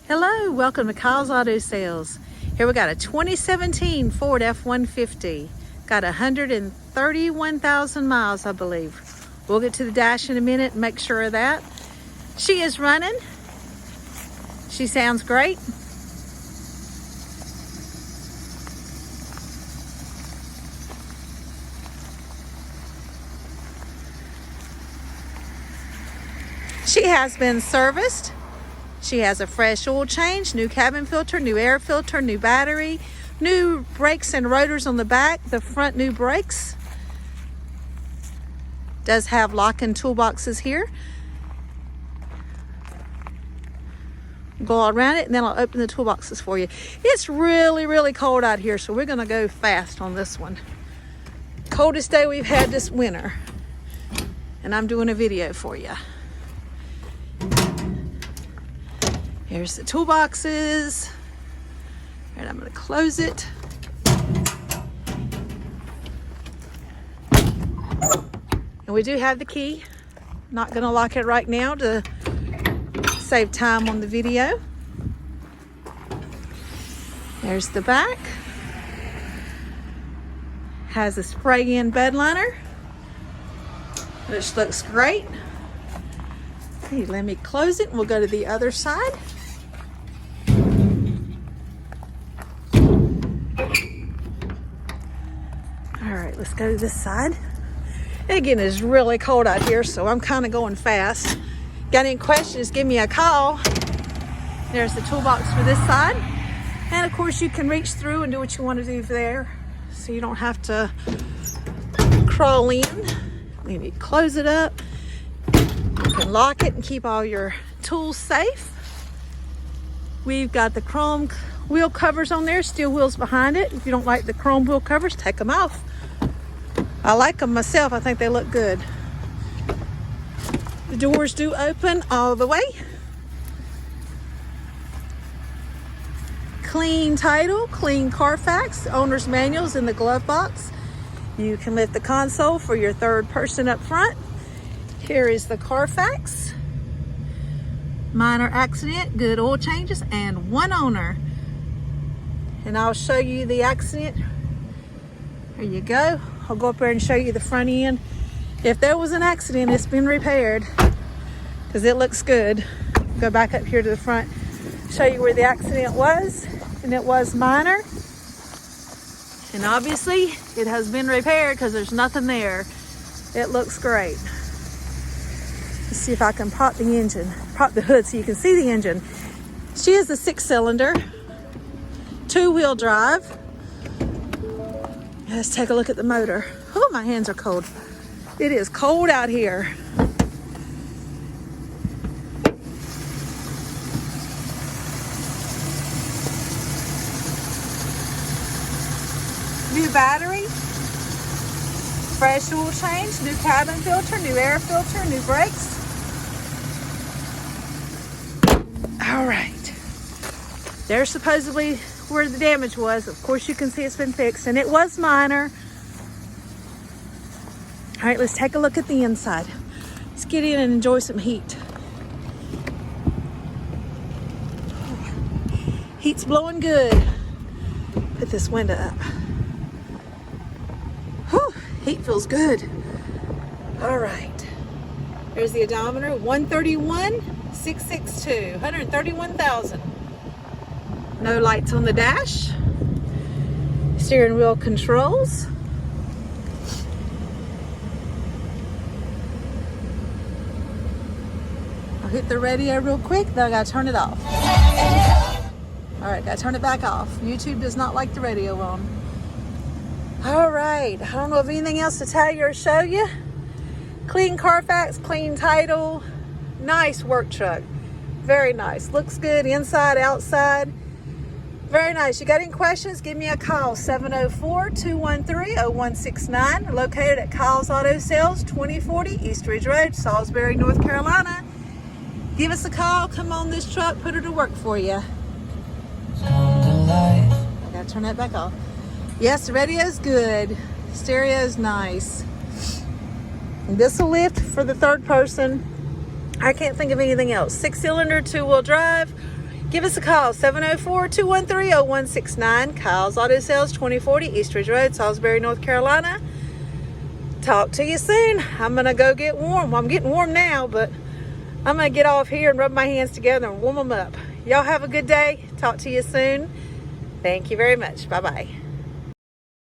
Hello, welcome to Kyle's Auto Sales. Here we got a 2017 Ford F-150. Got 131,000 miles, I believe. We'll get to the dash in a minute and make sure of that. She is running. She sounds great. She has been serviced. She has a fresh oil change, new cabin filter, new air filter, new battery, new brakes and rotors on the back, the front new brakes. Does have lock-in toolboxes here. Go all around it and then I'll open the toolboxes for you. It's really cold out here, so we're gonna go fast on this one. Coldest day we've had this winter. And I'm doing a video for you. Here's the toolboxes. And I'm going to close it. And we do have the key. Not going to lock it right now to save time on the video. There's the back. Has a spray-in bed liner, which looks great. Hey, let me close it and we'll go to the other side. All right, let's go to this side. And again, it's really cold out here, so I'm kind of going fast. Got any questions, give me a call. There's the toolbox for this side. And of course, you can reach through and do what you want to do there, so you don't have to crawl in. Maybe close it up. You can lock it and keep all your tools safe. We've got the chrome wheel covers on there, steel wheels behind it. If you don't like the chrome wheel covers, take them off. I like them myself. I think they look good. The doors do open all the way. Clean title, clean Carfax, owner's manuals in the glove box. You can lift the console for your third person up front. Here is the Carfax. Minor accident, good oil changes, and one owner. And I'll show you the accident. There you go. I'll go up there and show you the front end. If there was an accident, it's been repaired because it looks good. Go back up here to the front, show you where the accident was, and it was minor. And obviously it has been repaired because there's nothing there. It looks great. Let's see if I can pop the hood so you can see the engine. She is a 6-cylinder, 2-wheel drive. Let's take a look at the motor. Oh, my hands are cold. It is cold out here. New battery, fresh oil change, new cabin filter, new air filter, new brakes. All right. There's supposedly where the damage was. Of course, you can see it's been fixed, and it was minor. All right, let's take a look at the inside. Let's get in and enjoy some heat. Heat's blowing good. Put this window up. Whew, heat feels good. All right. There's the odometer, 131,662, 131,000. No lights on the dash. Steering wheel controls. I'll hit the radio real quick, then I gotta turn it off. All right, gotta turn it back off. YouTube does not like the radio on. All right, I don't know of anything else to tell you or show you. Clean Carfax, clean title, nice work truck. Very nice, looks good inside, outside. Very nice. You got any questions? Give me a call, 704-213-0169. Located at Kyle's Auto Sales, 2040 East Ridge Road, Salisbury, North Carolina. Give us a call. Come on this truck. Put her to work for you. I gotta turn that back off. Yes, the radio's good. Stereo's nice. And this will lift for the third person. I can't think of anything else. 6-cylinder, 2-wheel drive. Give us a call, 704-213-0169. Kyle's Auto Sales, 2040 East Ridge Road, Salisbury, North Carolina. Talk to you soon. I'm going to go get warm. Well, I'm getting warm now, but I'm going to get off here and rub my hands together and warm them up. Y'all have a good day. Talk to you soon. Thank you very much. Bye-bye.